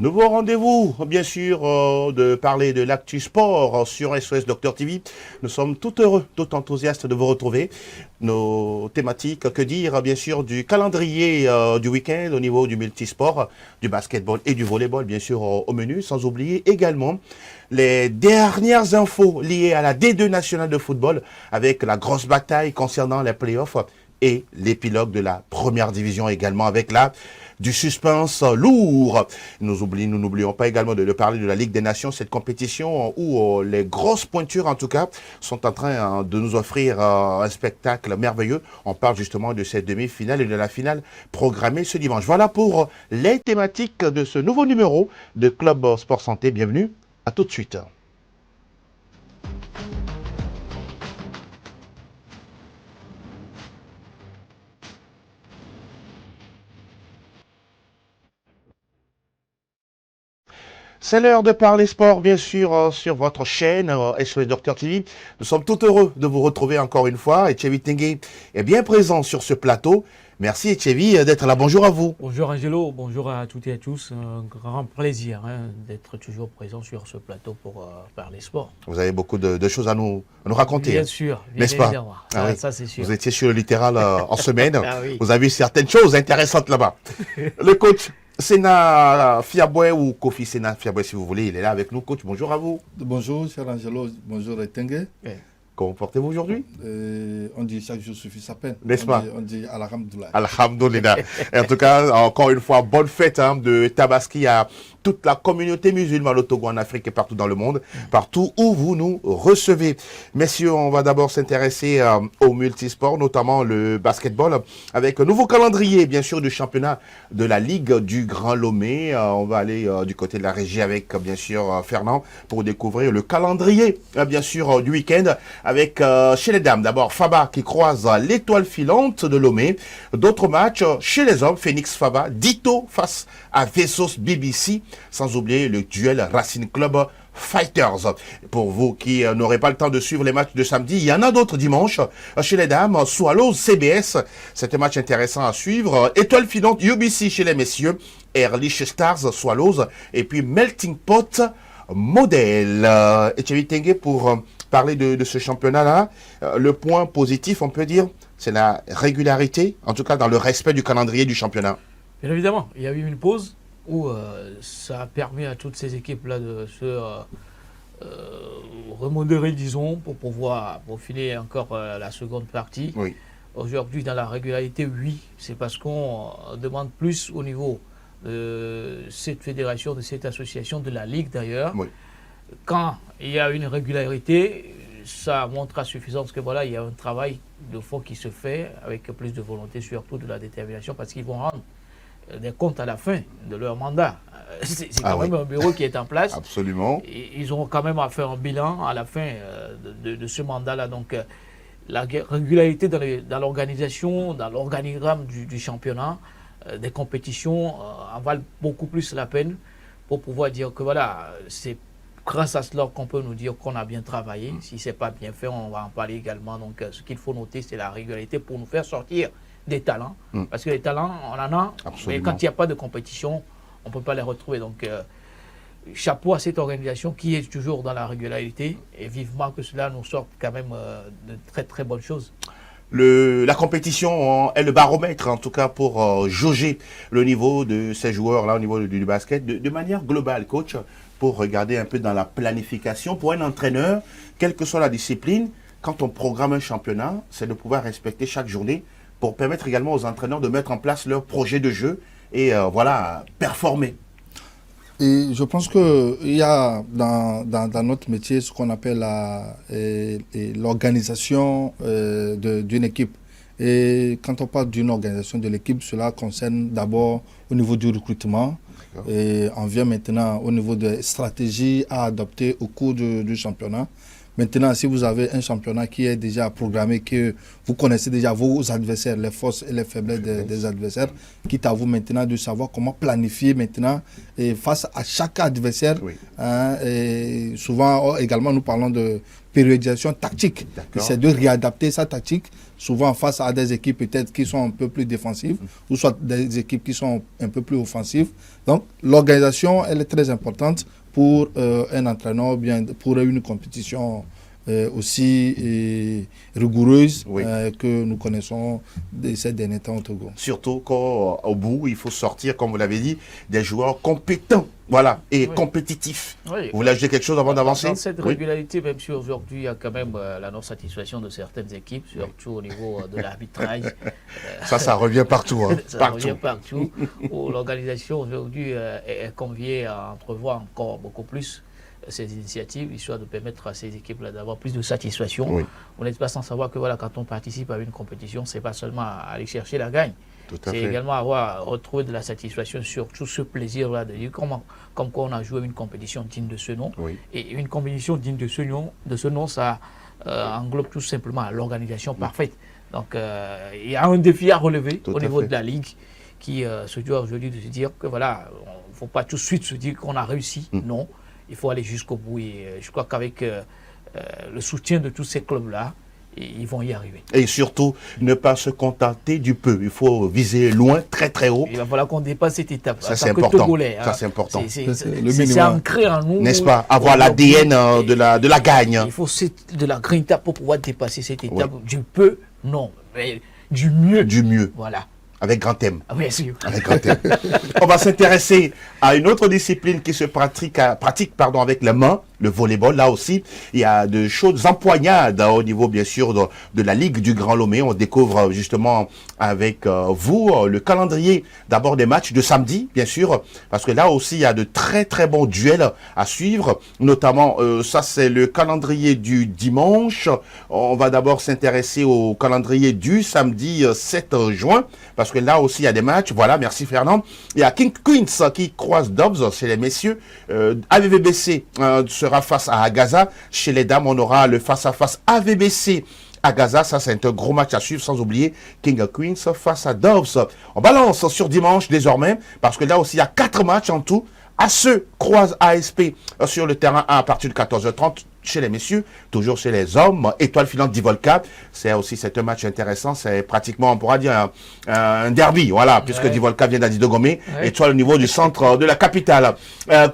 Nouveau rendez-vous, bien sûr, de parler de l'actu sport sur SOS Docteur TV. Nous sommes tout heureux, tout enthousiastes de vous retrouver. Nos thématiques, que dire, bien sûr, du calendrier du week-end au niveau du multisport, du basketball et du volleyball, bien sûr, au menu, sans oublier également les dernières infos liées à la D2 nationale de football avec la grosse bataille concernant les playoffs et l'épilogue de la première division également avec du suspense lourd. Nous n'oublions pas également de parler de la Ligue des Nations, cette compétition où les grosses pointures en tout cas sont en train de nous offrir un spectacle merveilleux. On parle justement de cette demi-finale et de la finale programmée ce dimanche. Voilà pour les thématiques de ce nouveau numéro de Club Sport Santé. Bienvenue, à tout de suite. C'est l'heure de parler sport, bien sûr, sur votre chaîne SOS Docteur TV. Nous sommes tout heureux de vous retrouver encore une fois. Etchevi Tengue est bien présent sur ce plateau. Merci Etchevi d'être là. Bonjour à vous. Bonjour Angelo, bonjour à toutes et à tous. Un grand plaisir d'être toujours présent sur ce plateau pour parler sport. Vous avez beaucoup de choses à nous raconter. Bien sûr, n'est-ce pas? Oui. Ça c'est sûr. Vous étiez sur le littoral en semaine. Oui. Vous avez vu certaines choses intéressantes là-bas. Le coach Sena Fiaboué ou Kofi Sena Fiaboué, si vous voulez, il est là avec nous. Coach, bonjour à vous. Bonjour, cher Angelo. Bonjour, Tengue. Comment portez-vous aujourd'hui? On dit chaque jour suffit sa peine. N'est-ce pas? On dit Alhamdoulilah. Alhamdoulilah. En tout cas, encore une fois, bonne fête de Tabaski à toute la communauté musulmane au Togo, en Afrique et partout dans le monde, partout où vous nous recevez. Messieurs, on va d'abord s'intéresser au multisport, notamment le basketball, avec un nouveau calendrier, bien sûr, du championnat de la Ligue du Grand Lomé. On va aller du côté de la régie avec, bien sûr, Fernand, pour découvrir le calendrier, bien sûr, du week-end, avec, chez les dames, d'abord, Faba qui croise l'étoile filante de Lomé. D'autres matchs, chez les hommes, Phoenix Faba, Dito face à Vessos BBC, sans oublier le duel Racing Club Fighters. Pour vous qui n'aurez pas le temps de suivre les matchs de samedi, il y en a d'autres dimanche. Chez les dames, Swallows CBS, c'est un match intéressant à suivre. Étoile filante UBC chez les messieurs, Ehrlich Stars Swallows, et puis Melting Pot Model. Etchevi Tengue, pour parler de ce championnat-là, le point positif, on peut dire, c'est la régularité, en tout cas dans le respect du calendrier du championnat. Bien évidemment, il y a eu une pause où ça a permis à toutes ces équipes-là de se remodérer, disons, pour pouvoir profiler encore la seconde partie. Oui. Aujourd'hui, dans la régularité, oui, c'est parce qu'on demande plus au niveau de cette fédération, de cette association, de la Ligue d'ailleurs. Oui. Quand il y a une régularité, ça montre à suffisance que voilà, il y a un travail de fond qui se fait avec plus de volonté, surtout de la détermination, parce qu'ils vont rendre des comptes à la fin de leur mandat. C'est quand même un bureau qui est en place. Absolument. Et ils auront quand même à faire un bilan à la fin de ce mandat-là. Donc, la régularité dans l'organisation, dans l'organigramme du championnat, des compétitions, en valent beaucoup plus la peine pour pouvoir dire que voilà, c'est grâce à cela qu'on peut nous dire qu'on a bien travaillé. Si ce n'est pas bien fait, on va en parler également. Donc, ce qu'il faut noter, c'est la régularité pour nous faire sortir des talents. Parce que les talents, on en a. Absolument. Mais quand il n'y a pas de compétition, on ne peut pas les retrouver. Donc, chapeau à cette organisation qui est toujours dans la régularité. Et vivement que cela nous sorte quand même de très, très bonnes choses. La compétition est le baromètre, en tout cas, pour jauger le niveau de ces joueurs-là au niveau du basket. De manière globale, coach, pour regarder un peu dans la planification, pour un entraîneur, quelle que soit la discipline, quand on programme un championnat, c'est de pouvoir respecter chaque journée pour permettre également aux entraîneurs de mettre en place leur projet de jeu et voilà, performer. Et je pense qu'il y a dans notre métier ce qu'on appelle l'organisation d'une équipe. Et quand on parle d'une organisation de l'équipe, cela concerne d'abord au niveau du recrutement. Et on vient maintenant au niveau des stratégies à adopter au cours du championnat. Maintenant, si vous avez un championnat qui est déjà programmé, que vous connaissez déjà vos adversaires, les forces et les faiblesses des adversaires, quitte à vous maintenant de savoir comment planifier maintenant et face à chaque adversaire. Oui. Et souvent, également, nous parlons de périodisation tactique. D'accord. C'est de réadapter sa tactique, souvent face à des équipes peut-être qui sont un peu plus défensives, ou soit des équipes qui sont un peu plus offensives. Donc l'organisation, elle est très importante pour un entraîneur, bien pour une compétition aussi rigoureuse Oui. que nous connaissons de ces derniers temps au Togo. Surtout qu'au bout, il faut sortir, comme vous l'avez dit, des joueurs compétents, voilà, et Oui. compétitifs. Oui. Vous voulez ajouter quelque chose avant d'avancer? Dans cette Oui. régularité, même si aujourd'hui il y a quand même la non-satisfaction de certaines équipes, surtout au niveau de l'arbitrage. Ça revient partout. Hein, Ça partout. revient partout, où l'organisation aujourd'hui est conviée à entrevoir encore beaucoup plus ces initiatives, histoire de permettre à ces équipes-là d'avoir plus de satisfaction. Oui. On n'est pas sans savoir que voilà, quand on participe à une compétition, c'est pas seulement aller chercher la gagne. Tout à C'est fait. également retrouver de la satisfaction sur tout ce plaisir-là de dire comme quoi on a joué une compétition digne de ce nom. Oui. Et une compétition digne de ce nom, ça englobe tout simplement l'organisation parfaite. Donc il y a un défi à relever Tout au à niveau fait. de la Ligue qui se doit aujourd'hui de se dire que voilà, il ne faut pas tout de suite se dire qu'on a réussi. Non, il faut aller jusqu'au bout. Et je crois qu'avec le soutien de tous ces clubs-là, ils vont y arriver. Et surtout, ne pas se contenter du peu. Il faut viser loin, très très haut. Il va falloir qu'on dépasse cette étape. Ça, En c'est tant que important. Togolais, Ça, c'est important. C'est le C'est minimum. ancré en nous. N'est-ce pas? Avoir Aujourd'hui, l'ADN de la gagne. il faut de la grinta pour pouvoir dépasser cette étape. Du peu, non, mais du mieux. Du mieux, Voilà. avec grand M. Ah, bien sûr. Avec grand M. On va s'intéresser à une autre discipline qui se pratique avec les mains, le volleyball. Là aussi, il y a de chaudes empoignades au niveau, bien sûr, de la Ligue du Grand Lomé. On découvre justement avec vous le calendrier d'abord des matchs de samedi, bien sûr, parce que là aussi, il y a de très très bons duels à suivre. Notamment, ça c'est le calendrier du dimanche. On va d'abord s'intéresser au calendrier du samedi 7 juin, parce que là aussi, il y a des matchs. Voilà, merci Fernand. Il y a King Queens qui croise Dobbs chez les messieurs. AVVBC sera face à Agaza. Chez les dames, on aura le face-à-face AVBC à Gaza. Ça, c'est un gros match à suivre, sans oublier King Queens face à Dobbs. On balance sur dimanche désormais, parce que là aussi, il y a 4 matchs en tout. ASSE croise ASP sur le terrain à partir de 14h30 chez les messieurs, toujours chez les hommes. Étoile filante d'Ivolca, c'est un match intéressant, c'est pratiquement, on pourra dire, un derby, voilà, puisque d'Ivolca vient d'Adidogomé, Étoile au niveau du centre de la capitale.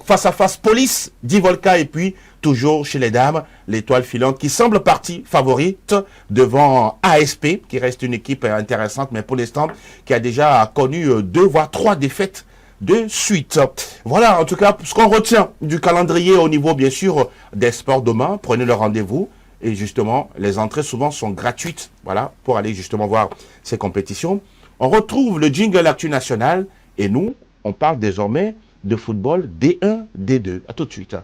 Face à face, Police d'Ivolca, et puis toujours chez les dames, l'étoile filante qui semble partie favorite devant ASP, qui reste une équipe intéressante, mais pour l'instant, qui a déjà connu 2 voire 3 défaites de suite. Voilà, en tout cas, ce qu'on retient du calendrier au niveau, bien sûr, des sports demain. Prenez le rendez-vous. Et justement, les entrées souvent sont gratuites. Voilà, pour aller justement voir ces compétitions. On retrouve le jingle Actu National. Et nous, on parle désormais de football D1, D2. À tout de suite.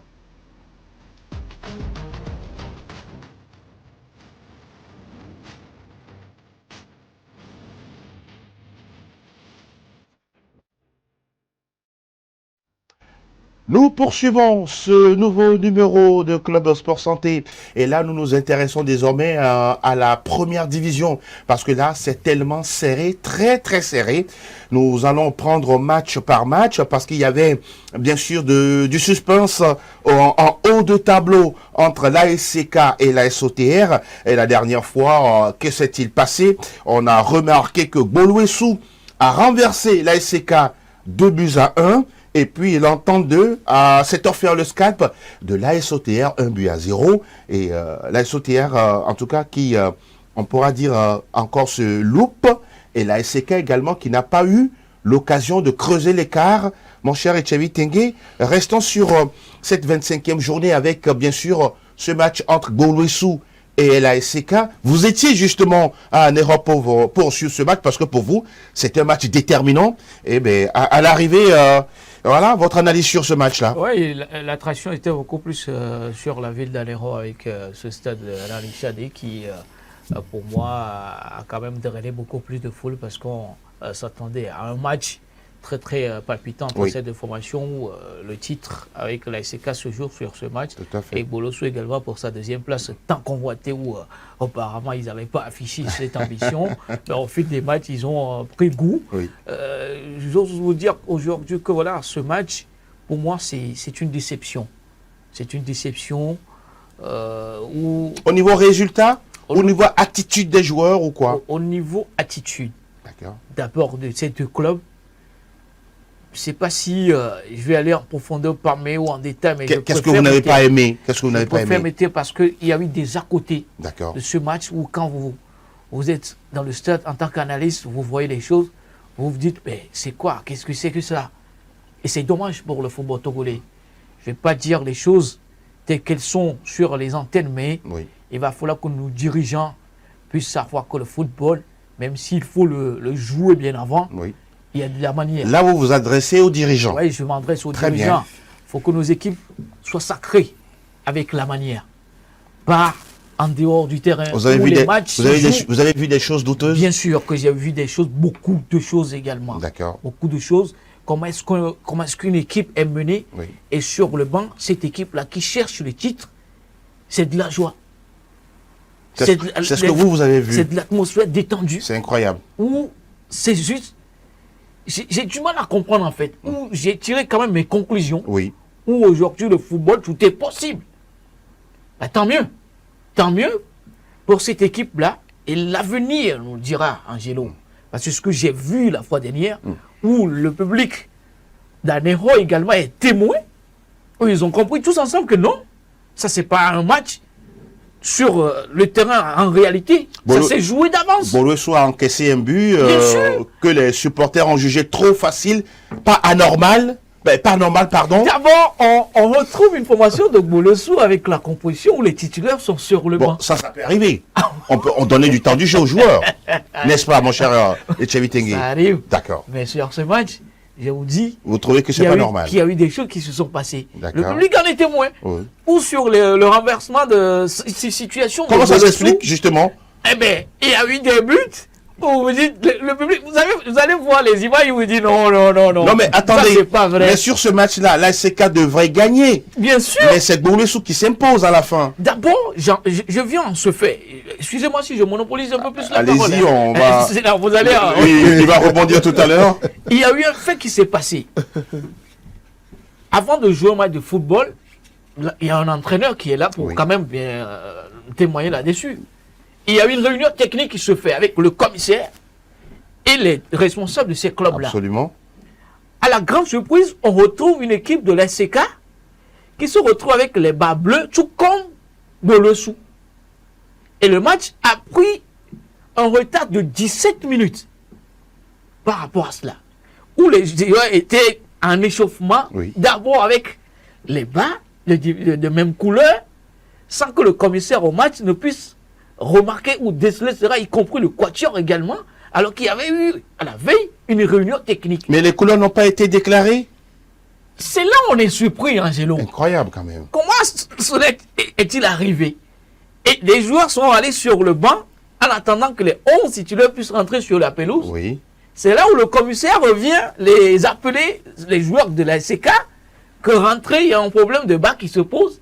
Nous poursuivons ce nouveau numéro de Club Sport Santé. Et là, nous nous intéressons désormais à la première division. Parce que là, c'est tellement serré, très très serré. Nous allons prendre match par match parce qu'il y avait bien sûr du suspense en haut de tableau entre l'ASCK et la SOTR. Et la dernière fois, que s'est-il passé? On a remarqué que Gbolwesou a renversé l'ASCK 2-1. Et puis l'entente 2 s'est offert le scalp de l'ASOTR 1-0. Et l'ASOTR, en tout cas, qui, on pourra dire, encore se loupe. Et l'ASK également, qui n'a pas eu l'occasion de creuser l'écart. Mon cher Etchevi Tengue, restons sur cette 25e journée avec, bien sûr, ce match entre Gbolwesou et l'ASK. Vous étiez justement à Europe pour suivre ce match, parce que pour vous, c'est un match déterminant. Et bien, à l'arrivée... voilà, votre analyse sur ce match-là. Oui, l'attraction était beaucoup plus sur la ville d'Aléro avec ce stade Rani Chadé qui, pour moi, a quand même drainé beaucoup plus de foule parce qu'on s'attendait à un match très très palpitant entre ces deux formations où le titre avec la SK se joue sur ce match. Tout à fait. Et Bolosso également pour sa deuxième place tant convoité où auparavant ils n'avaient pas affiché cette ambition. Mais au fil des matchs, ils ont pris goût. Oui. J'ose vous dire aujourd'hui que voilà, ce match, pour moi, c'est une déception. C'est une déception Au niveau résultat, au niveau attitude des joueurs ou quoi? Au niveau attitude, D'accord. d'abord de ces deux clubs, je ne sais pas si je vais aller en profondeur parmi ou en détail, mais Qu'est-ce que vous n'avez pas aimé? Qu'est-ce que vous n'avez pas préfère aimé? mettre parce qu'il y a eu des à côté D'accord. de ce match où quand vous êtes dans le stade en tant qu'analyste, vous voyez les choses, vous vous dites, mais c'est quoi? Qu'est-ce que c'est que ça? Et c'est dommage pour le football togolais. Je ne vais pas dire les choses telles qu'elles sont sur les antennes, mais Oui. il va falloir que nos dirigeants puissent savoir que le football, même s'il faut le jouer bien avant, Oui. il y a de la manière. Là, vous vous adressez aux dirigeants. Oui, je m'adresse aux Très bien. dirigeants. Il faut que nos équipes soient sacrées avec la manière. Pas en dehors du terrain. Vous avez, où vu les des, matchs vous, avez se des, jouent. vous avez vu des choses douteuses? Bien sûr que j'ai vu des choses, beaucoup de choses également. D'accord. Beaucoup de choses. Comment est-ce qu'une équipe est menée Oui. et sur le banc, cette équipe-là qui cherche le titre, c'est de la joie. C'est ce que vous avez vu. C'est de l'atmosphère détendue. C'est incroyable. Où c'est juste... J'ai du mal à comprendre en fait. Où j'ai tiré quand même mes conclusions. Oui. Où aujourd'hui le football, tout est possible. Bah, tant mieux. Tant mieux pour cette équipe-là. Et l'avenir nous le dira, Angelo. Parce que ce que j'ai vu la fois dernière, où le public d'Aneho également est témoin, où ils ont compris tous ensemble que non, ça c'est pas un match sur le terrain en réalité. Bon, ça s'est joué d'avance. Bolosso a encaissé un but Bien sûr. que les supporters ont jugé trop facile, pas anormal. Pas normal, pardon. D'abord, on retrouve une formation de Bolosso avec la composition où les titulaires sont sur le Bon, banc. ça peut arriver. On donnait du temps du jeu aux joueurs. N'est-ce pas, mon cher Etchebitengue? Ça arrive. D'accord. Mais sur ce match, je vous dis, Vous trouvez que c'est qu'il y a pas eu- normal? qu'il y a eu des choses qui se sont passées. D'accord. Le public en est témoin. Oui. Ou sur le renversement de ces situations. Comment de ça Bolosso, s'explique, justement? Eh bien, il y a eu des buts où vous dites, le public, vous allez voir les images, il vous dit non. Non, mais Ça, attendez. c'est pas vrai. Mais sur ce match-là, l'ASK devrait gagner. Bien sûr. Mais c'est Bolosso qui s'impose à la fin. D'abord, je viens en ce fait. Excusez-moi si je monopolise un peu plus la Allez-y, parole. on va- C'est là, vous allez... Il va rebondir tout à l'heure. Il y a eu un fait qui s'est passé. Avant de jouer un match de football, là, il y a un entraîneur qui est là pour Oui. quand même bien témoigner là-dessus. Il y a eu une réunion technique qui se fait avec le commissaire et les responsables de ces clubs-là. Absolument. À la grande surprise, on retrouve une équipe de l'SCK qui se retrouve avec les bas bleus, tout comme Bolosso. Et le match a pris un retard de 17 minutes par rapport à cela. Où les joueurs étaient en échauffement, Oui. d'abord avec les bas de même couleur, sans que le commissaire au match ne puisse remarquer ou déceler cela, y compris le quatuor également, alors qu'il y avait eu à la veille une réunion technique. Mais les couleurs n'ont pas été déclarées. C'est là où on est surpris, Angelo. Incroyable quand même. Comment cela est-il arrivé? Et les joueurs sont allés sur le banc en attendant que les 11 titulaires puissent rentrer sur la pelouse. Oui. C'est là où le commissaire revient les appeler, les joueurs de la SCK, que rentrer, il y a un problème de bas qui se pose.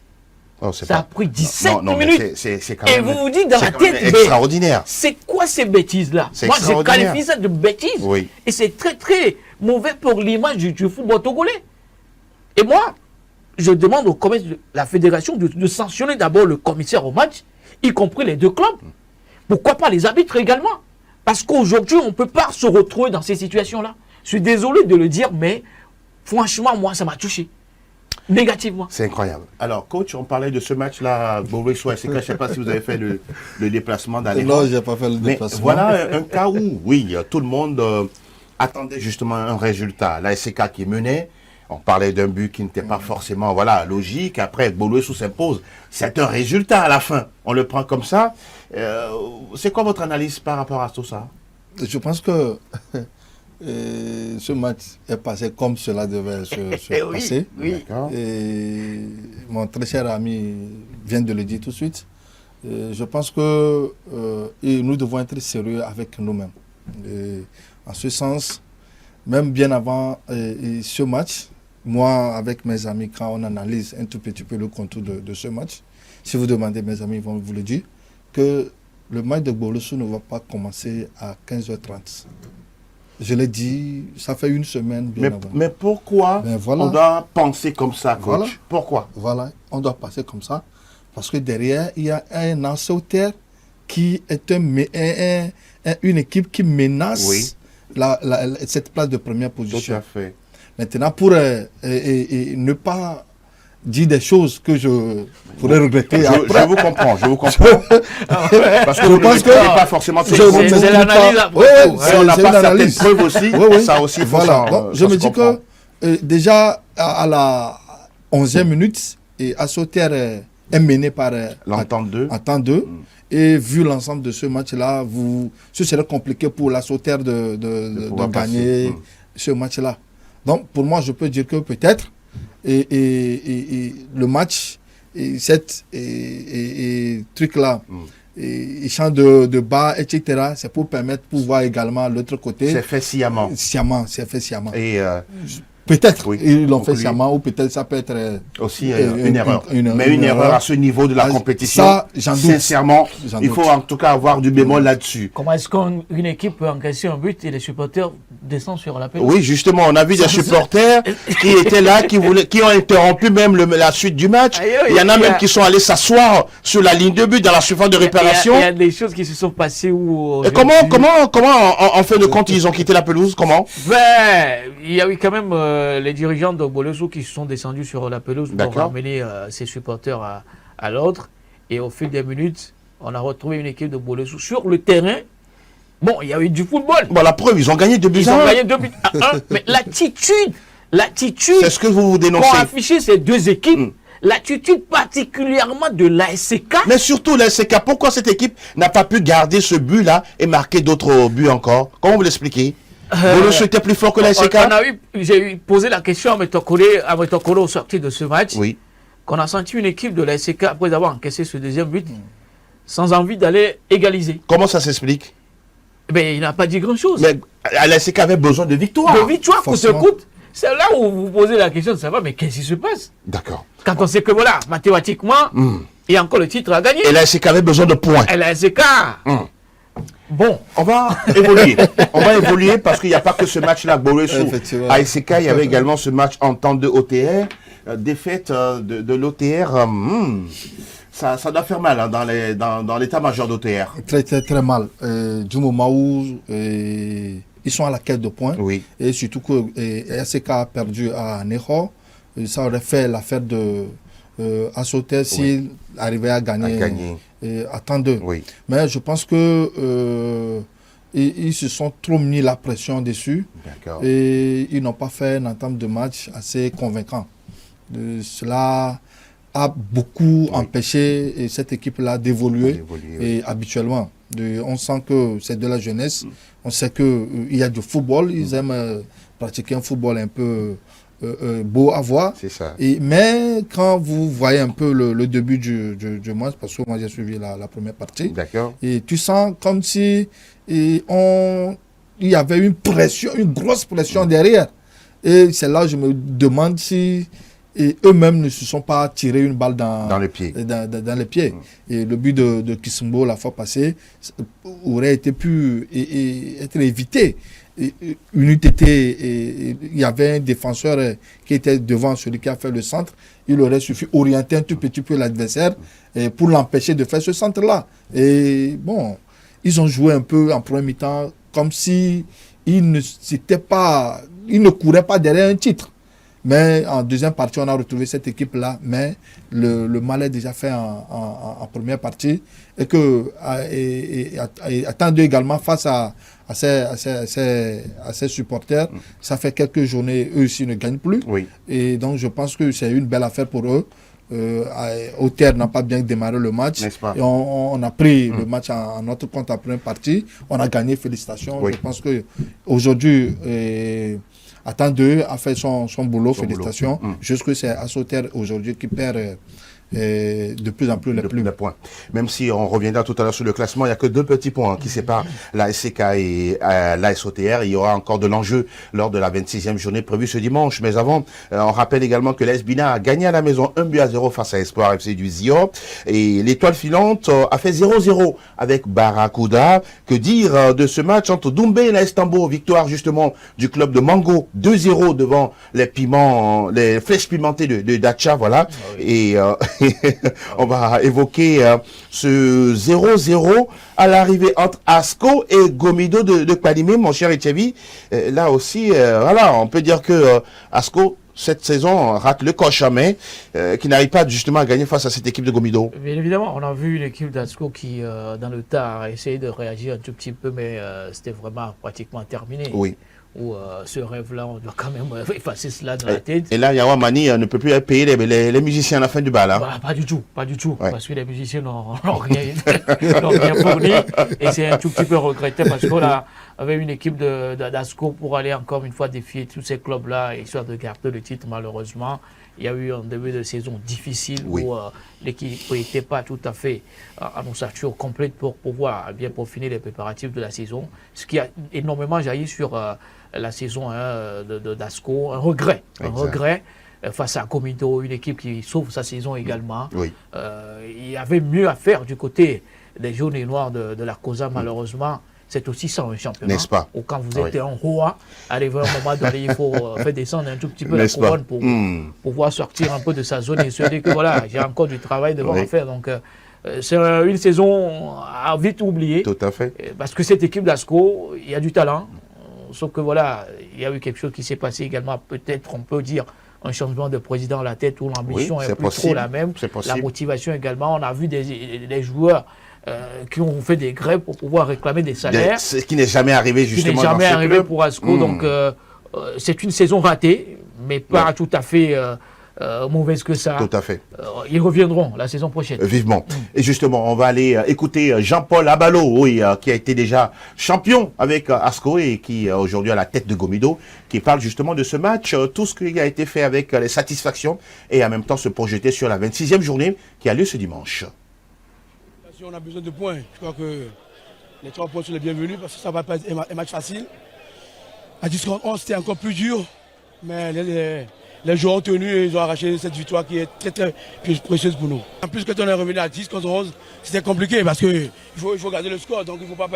Oh, c'est Ça a pas- pris 17 Non, mais minutes. c'est quand Et même. vous vous dites dans c'est la quand même tête, mais extraordinaire. c'est quoi ces bêtises-là? C'est Moi, je extraordinaire. qualifie ça de bêtises. Oui. Et c'est très, très mauvais pour l'image du football togolais. Et moi, je demande au commerce de la fédération de sanctionner d'abord le commissaire au match, y compris les deux clubs. Pourquoi pas les arbitres également? Parce qu'aujourd'hui, on ne peut pas se retrouver dans ces situations-là. Je suis désolé de le dire, mais franchement, moi, ça m'a touché. Négativement. C'est incroyable. Alors, coach, on parlait de ce match-là, Bolosso SK. Je ne sais pas si vous avez fait le déplacement d'aller. Non, je n'ai pas fait le Mais déplacement. voilà un cas où, oui, tout le monde attendait justement un résultat. La SK qui menait, on parlait d'un but qui n'était pas forcément logique. Après, Bolosso s'impose. C'est un résultat à la fin. On le prend comme ça. C'est quoi votre analyse par rapport à tout ça? Je pense que ce match est passé comme cela devait se Oui, passer. oui. D'accord. Et mon très cher ami vient de le dire tout de suite. Je pense que nous devons être sérieux avec nous-mêmes. En ce sens, même bien avant ce match, moi, avec mes amis, quand on analyse un tout petit peu le contour de ce match, si vous demandez, mes amis vont vous le dire, que le match de Bolosso ne va pas commencer à 15h30. Je l'ai dit, ça fait une semaine bien avant. Mais pourquoi Ben voilà. on doit penser comme ça, coach? Voilà. Pourquoi? Voilà, on doit passer comme ça. Parce que derrière, il y a un Asauter qui est une équipe qui menace Oui. cette place de première Tout position. à fait. Maintenant, pour ne pas dire des choses que je pourrais regretter après, Je vous comprends. Parce que Je vous ne pense que- maîtrisez pas forcément ces je choses. ne c'est m'explique l'analyse pas. après Ouais, tout, Si on n'a c'est pas une certaines analyse. preuves aussi, Oui, oui. ça aussi, il faut Voilà. ça, Donc, je ça me se dis comprend. que déjà à la 11e minute, Asauter est mené par L'entente 2. en temps 2. Et vu l'ensemble de ce match-là, ce serait compliqué pour l'Asauter de pouvoir gagner passer. ce match-là. Donc, pour moi, je peux dire que peut-être et le match, et cette truc-là, échange de bas, etc., c'est pour permettre pour voir également l'autre côté. C'est fait sciemment. Sciemment, c'est fait sciemment. Et Peut-être Oui. ils l'ont fait Conclu. sciemment ou peut-être ça peut être aussi une- une erreur. une- Mais une une erreur erreur. à ce niveau de la Ah, compétition, ça, j'en doute. sincèrement, J'en il doute. faut en tout cas avoir du bémol là-dessus. Comment est-ce qu'une équipe peut encaisser un but et les supporters descendent sur la pelouse? Oui, justement, on a vu des supporters qui étaient là, qui ont interrompu même la suite du match. Aïe, Il y en a il y a- même qui sont allés s'asseoir sur la ligne de but dans la surface de réparation. Il y a des choses qui se sont passées où... Et comment, en fin de compte, ils ont quitté la pelouse? Comment? Ben, il y a eu quand même les dirigeants de Bolesso qui se sont descendus sur la pelouse pour D'accord. ramener ses supporters à l'ordre. Et au fil des minutes, on a retrouvé une équipe de Bolesso sur le terrain. Bon, il y a eu du football. Bon, la preuve, ils ont gagné 2 buts Ils à ont 1. gagné 2 buts à 1. Mais l'attitude C'est ce que vous qu'ont dénoncez. affiché ces deux équipes, l'attitude particulièrement de l'ASK, Mais surtout, la SK, pourquoi cette équipe n'a pas pu garder ce but-là et marquer d'autres buts encore? Comment vous l'expliquez? Bolesso était plus fort que la SK? j'ai posé la question à Metokolo au sorti de ce match. Oui. Qu'on a senti une équipe de la SK après avoir encaissé ce deuxième but sans envie d'aller égaliser. Comment ça s'explique? Mais il n'a pas dit grand-chose. Mais la SK avait besoin de victoire. De victoire coûte que Forcément. coûte. C'est là où vous posez la question de savoir, mais qu'est-ce qui se passe? D'accord. Quand on sait que voilà, mathématiquement, il y a encore le titre à gagner. Et la SK avait besoin de points. Et la SK. Bon, On va évoluer. On va évoluer parce qu'il n'y a pas que ce match-là, Bolesso. Effectivement. À SK, il y avait également ce match en temps de OTR. Défaite de l'OTR. Ça doit faire mal hein, dans l'état-major d'OTR. très, très, très mal. Du moment où ils sont à la quête de points, Oui. et surtout que SK a perdu à Neho, ça aurait fait l'affaire de Asauter s'il arrivait à gagner, à temps 2. Oui. Mais je pense que ils se sont trop mis la pression dessus D'accord. et ils n'ont pas fait un entame de match assez convaincant. Cela a beaucoup empêché cette équipe-là d'évoluer D'évoluer, et habituellement. On sent que c'est de la jeunesse, on sait qu'il y a du football, ils aiment pratiquer un football un peu beau à voir. C'est ça. Mais quand vous voyez un peu le début du match, parce que moi j'ai suivi la première partie, D'accord. et tu sens comme si il y avait une pression, une grosse pression derrière. Et c'est là que je me demande si eux-mêmes ne se sont pas tirés une balle dans les pieds. Dans les pieds. Et le but de Kissimbo la fois passée aurait été pu être évité. Il y avait un défenseur qui était devant celui qui a fait le centre. Il aurait suffi orienter un tout petit peu l'adversaire pour l'empêcher de faire ce centre-là. Et bon, ils ont joué un peu en premier mi-temps comme si ils ne couraient pas derrière un titre. Mais en deuxième partie, on a retrouvé cette équipe-là, mais le mal est déjà fait en première partie. Et que attendre également face à ces supporters, ça fait quelques journées, eux aussi ne gagnent plus. Oui. Et donc je pense que c'est une belle affaire pour eux. Auxerre n'a pas bien démarré le match. N'est-ce pas? Et on a pris le match en notre compte en première partie. On a gagné, félicitations. Oui. Je pense qu'aujourd'hui, Attends 2 a fait son boulot, félicitations. Juste que c'est Asauter aujourd'hui qui perd de plus en plus les plumes. Les points. Même si on reviendra tout à l'heure sur le classement, il n'y a que 2 petits points qui séparent la SCK et la SOTR. Il y aura encore de l'enjeu lors de la 26e journée prévue ce dimanche. Mais avant, on rappelle également que l'AS Bina a gagné à la maison 1-0 face à Espoir FC du Zio. Et l'étoile filante a fait 0-0 avec Barracuda. Que dire de ce match entre Doumbé et l'AS Tambo? Victoire justement du club de Mango 2-0 devant les flèches pimentées de Dacha. Voilà. Et On va évoquer ce 0-0 à l'arrivée entre Asco et Gomido de Kpalimé, mon cher Etchevi. Là aussi, voilà, on peut dire que Asco, cette saison, rate le coche, mais qui n'arrive pas justement à gagner face à cette équipe de Gomido. Bien évidemment, on a vu une équipe d'Asco qui, dans le tard, a essayé de réagir un tout petit peu, mais c'était vraiment pratiquement terminé. Oui. Où ce rêve-là, on doit quand même effacer cela dans la tête. Et là, Yawamani ne peut plus payer les musiciens à la fin du bal. Hein. Bah, pas du tout, Ouais. parce que les musiciens n'ont rien fourni. Et c'est un tout petit peu regretté parce qu'on avait une équipe d'Asco pour aller encore une fois défier tous ces clubs-là, histoire de garder le titre. Malheureusement, il y a eu un début de saison difficile où l'équipe n'était pas tout à fait en ossature complète pour pouvoir bien peaufiner les préparatifs de la saison, ce qui a énormément jailli sur la saison d'Asco. Un regret face à Gomido, une équipe qui sauve sa saison également. Oui. Il y avait mieux à faire du côté des jaunes et noirs de la COSA, malheureusement. C'est aussi ça un championnat. N'est-ce pas? Ou quand vous êtes en roi, arrivé à un moment donné, il faut faire descendre un tout petit peu la couronne pour pouvoir sortir un peu de sa zone et se dire que voilà, j'ai encore du travail devant faire. Donc, c'est une saison à vite oublier. Tout à fait. Parce que cette équipe d'Asco, il y a du talent. Sauf que voilà, il y a eu quelque chose qui s'est passé également. Peut-être, on peut dire, un changement de président à la tête où l'ambition est plus trop la même. La motivation également. On a vu des joueurs qui ont fait des grèves pour pouvoir réclamer des salaires. Ce qui n'est jamais arrivé justement. Ce qui n'est jamais arrivé pour Asco. Donc, c'est une saison ratée, mais pas tout à fait mauvaise que ça. Tout à fait. Ils reviendront la saison prochaine. Vivement. Et justement, on va aller écouter Jean-Paul Abalo, oui, qui a été déjà champion avec Asco et qui aujourd'hui à la tête de Gomido, qui parle justement de ce match, tout ce qui a été fait avec les satisfactions et en même temps se projeter sur la 26e journée qui a lieu ce dimanche. On a besoin de points. Je crois que les 3 points sont les bienvenus parce que ça ne va pas être un match facile. À 10 contre 11, c'était encore plus dur, mais les joueurs ont tenu et ils ont arraché cette victoire qui est très très précieuse pour nous. En plus, quand on est revenu à 10 contre 11, c'était compliqué parce qu'il faut garder le score, donc il ne faut pas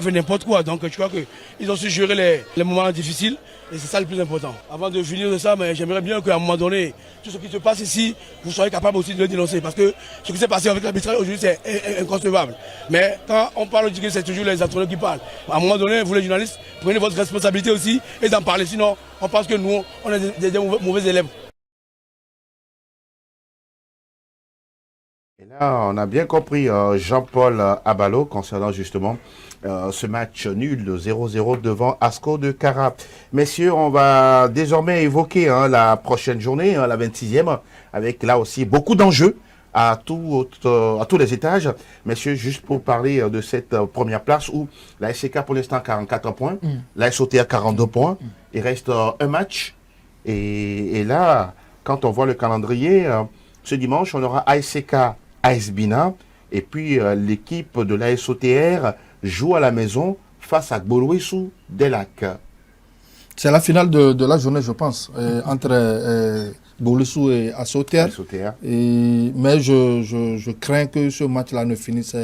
faire n'importe quoi. Donc je crois qu'ils ont su gérer les moments difficiles et c'est ça le plus important. Avant de finir de ça, j'aimerais bien qu'à un moment donné, tout ce qui se passe ici, vous soyez capable aussi de le dénoncer parce que ce qui s'est passé avec l'arbitrage aujourd'hui, c'est inconcevable. Mais quand on parle du c'est toujours les entraîneurs qui parlent. À un moment donné, vous les journalistes, prenez votre responsabilité aussi et d'en parler. Sinon, on pense que nous, on est des mauvais élèves. Et là, on a bien compris Jean-Paul Abalo concernant justement ce match nul de 0-0 devant Asco de Kara. Messieurs, on va désormais évoquer la prochaine journée, la 26e, avec là aussi beaucoup d'enjeux à tous les étages. Messieurs, juste pour parler de cette première place où la SCK pour l'instant 44 points, la SOTA 42 points, il reste un match. Et là, quand on voit le calendrier, ce dimanche, on aura ASCK AS Bina, et puis l'équipe de l'ASOTR joue à la maison face à Gbolwesou des Lacs. C'est la finale de la journée, je pense, entre Gbolwesou et ASOTR. Mais je crains que ce match-là ne finisse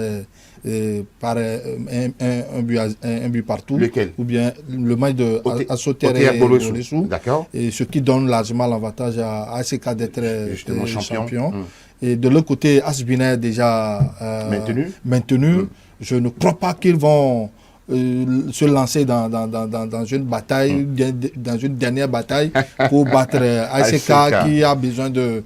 par un but partout. Lequel? Ou bien le match de ASOTR et Gbolwesou. D'accord. Et ce qui donne largement l'avantage à ASCK d'être champion. Et de l'autre côté, Asbina est déjà maintenu. Je ne crois pas qu'ils vont se lancer dans une bataille, dans une dernière bataille pour battre ASCK qui a besoin de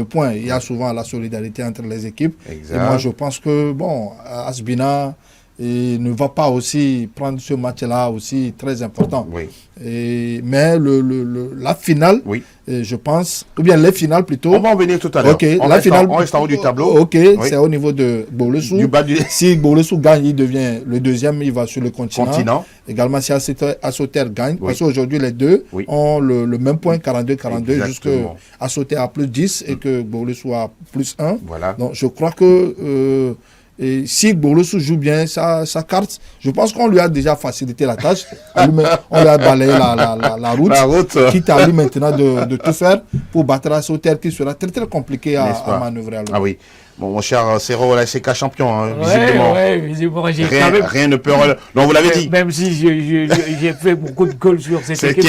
points. Il y a souvent la solidarité entre les équipes. Exact. Et moi, je pense que bon, Asbina ne va pas aussi prendre ce match-là aussi très important. Oui. Mais la finale, je pense, ou bien les finales plutôt. On va en venir tout à l'heure. La finale, on reste en haut du tableau. Ok, c'est au niveau de Gbolwesou. Si Gbolwesou gagne, il devient le deuxième, il va sur le continent. Également, si ASOTR gagne, parce qu'aujourd'hui, les deux ont le même point, 42-42, jusqu'à ASOTR à plus 10 et que Gbolwesou a plus 1. Voilà. Donc, je crois que et si Gbolwesou joue bien sa carte, je pense qu'on lui a déjà facilité la tâche. On lui a balayé la route. Quitte à lui maintenant de tout faire pour battre ASOTR qui sera très très compliqué à manœuvrer. Ah oui. Bon, mon cher Serrault, la SCK champion, hein, visiblement. J'ai rien ne peut... Non, vous l'avez dit. Même si j'ai fait beaucoup de goals sur cette équipe.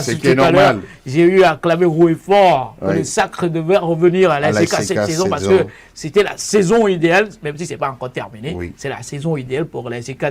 C'est qui est normal. J'ai eu à clamer haut et fort que le sacre devait revenir à la SCK cette saison parce que c'était la saison idéale, même si ce n'est pas encore terminé. Oui. C'est la saison idéale pour la SCK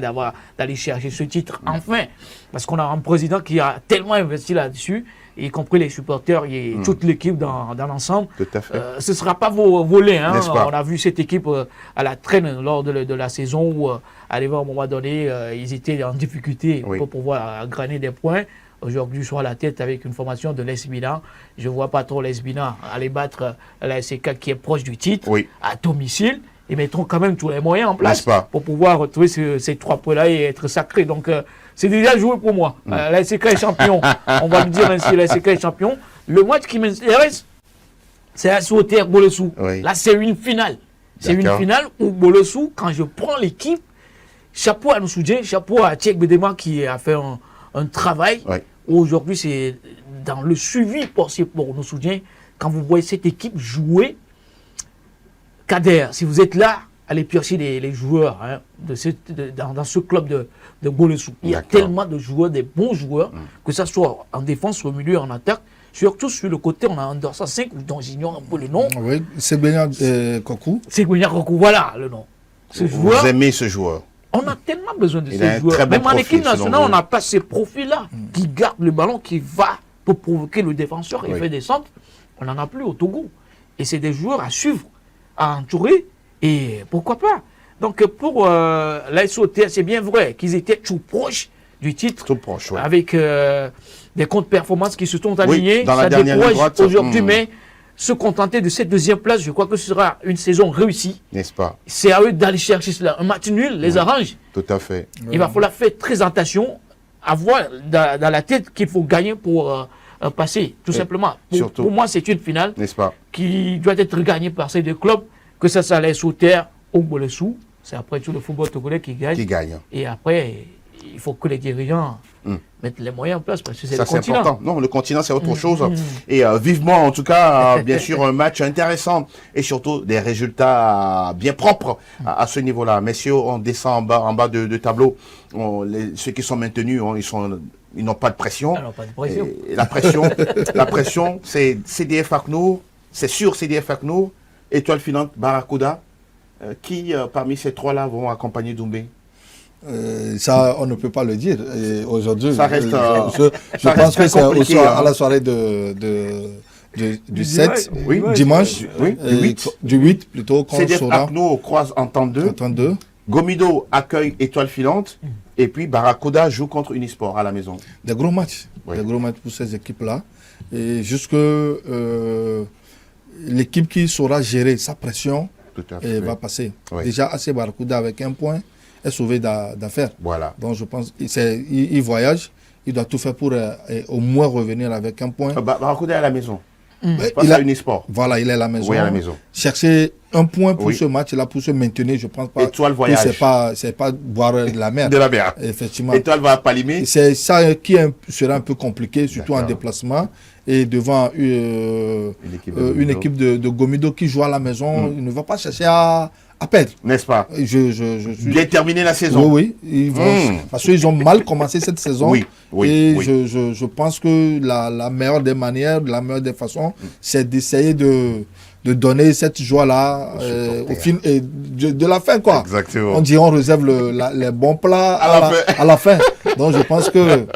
d'aller chercher ce titre, enfin. Parce qu'on a un président qui a tellement investi là-dessus, y compris les supporters et toute l'équipe dans l'ensemble. Tout à fait. Ce ne sera pas volé. Hein. On a vu cette équipe à la traîne lors de la saison où, arrivé à un moment donné, ils étaient en difficulté pour pouvoir gagner des points. Aujourd'hui, ils sont à la tête avec une formation de l'AS Milan. Je ne vois pas trop l'AS Milan aller battre la SCK qui est proche du titre à domicile. Ils mettront quand même tous les moyens en place pour pouvoir retrouver ces 3 points-là et être sacrés. Donc, c'est déjà joué pour moi. La SCK est champion. On va me dire ainsi, la SCK est champion. Le match qui m'intéresse, c'est la Sauter Bolesou. Là, c'est une finale. C'est une finale où Bolesou, quand je prends l'équipe, chapeau à nos soutiens, chapeau à Tchèque Bedema qui a fait un travail. Aujourd'hui, c'est dans le suivi possible pour nos soutiens. Quand vous voyez cette équipe jouer, Kader, si vous êtes là, allez piocher les joueurs dans ce club de Bolesou. Il y a tellement de joueurs, des bons joueurs, que ce soit en défense, au milieu, en attaque. Surtout sur le côté, on a un Dorsa 5 dont j'ignore un peu le nom. Oui, Séguénia Kokou. Séguénia Kokou, voilà le nom. Vous aimez ce joueur? On a tellement besoin de ces joueurs. Même en équipe nationale, on n'a pas ces profils-là qui gardent le ballon, qui va pour provoquer le défenseur et fait des centres. On n'en a plus au Togo. Et c'est des joueurs à suivre, à entourer, et pourquoi pas. Donc pour la SOTR, c'est bien vrai qu'ils étaient tout proches du titre, avec des comptes performances qui se sont alignés. Dans la dernière ligne droite aujourd'hui, mais se contenter de cette deuxième place, je crois que ce sera une saison réussie. N'est-ce pas? C'est à eux d'aller chercher cela. Un match nul les arrange. Tout à fait. Il va falloir faire très attention, avoir dans la tête qu'il faut gagner pour passer, tout simplement. Pour moi, c'est une finale qui doit être gagnée par ces deux clubs, que ça soit les Sauter ou Bolesou. C'est après tout le football togolais qui gagne. Et après, il faut que les dirigeants mettre les moyens en place parce que c'est le continent. Important. Non, le continent, c'est autre chose. Et vivement, en tout cas, bien sûr, un match intéressant et surtout des résultats bien propres à ce niveau-là. Messieurs, on descend en bas de tableau. Ceux qui sont maintenus, ils n'ont pas de pression. Et la pression, c'est CDF Aknour, c'est sûr CDF Aknour, Étoile Filante, Barracuda. Qui, parmi ces trois-là, vont accompagner Doumbé? Ça, on ne peut pas le dire. Aujourd'hui, ça reste. Je pense que c'est à la soirée du 7, dimanche, du 8 plutôt. CDF Akno croise en temps 2. Gomido accueille Étoile Filante. Et puis Barracuda joue contre Unisport à la maison. Des gros matchs. Des gros matchs pour ces équipes-là. Et jusque l'équipe qui saura gérer sa pression va passer. Déjà, AC Barracuda avec 1 point est sauvé d'affaires. Voilà. Donc je pense qu'il voyage, il doit tout faire pour au moins revenir avec 1 point. Barracuda est à la maison. Il a Unisport. Voilà, il est à la maison. Oui, à la maison. Chercher 1 point pour ce match-là, pour se maintenir, je pense pas. Étoile voyage. C'est pas boire de la mer. De la mer. Effectivement. Étoile va à Palimé. C'est ça qui sera un peu compliqué, surtout en déplacement. Et devant une équipe de Gomido qui joue à la maison, il ne va pas chercher à perdre. N'est-ce pas? Je suis... Bien terminé la saison. Oui, ils vont, parce qu'ils ont mal commencé cette saison. Je pense que la meilleure des manières, la meilleure des façons, c'est d'essayer de donner cette joie-là au film et de la fin, quoi. Exactement. On dit on réserve les bons plats à la fin. Donc je pense que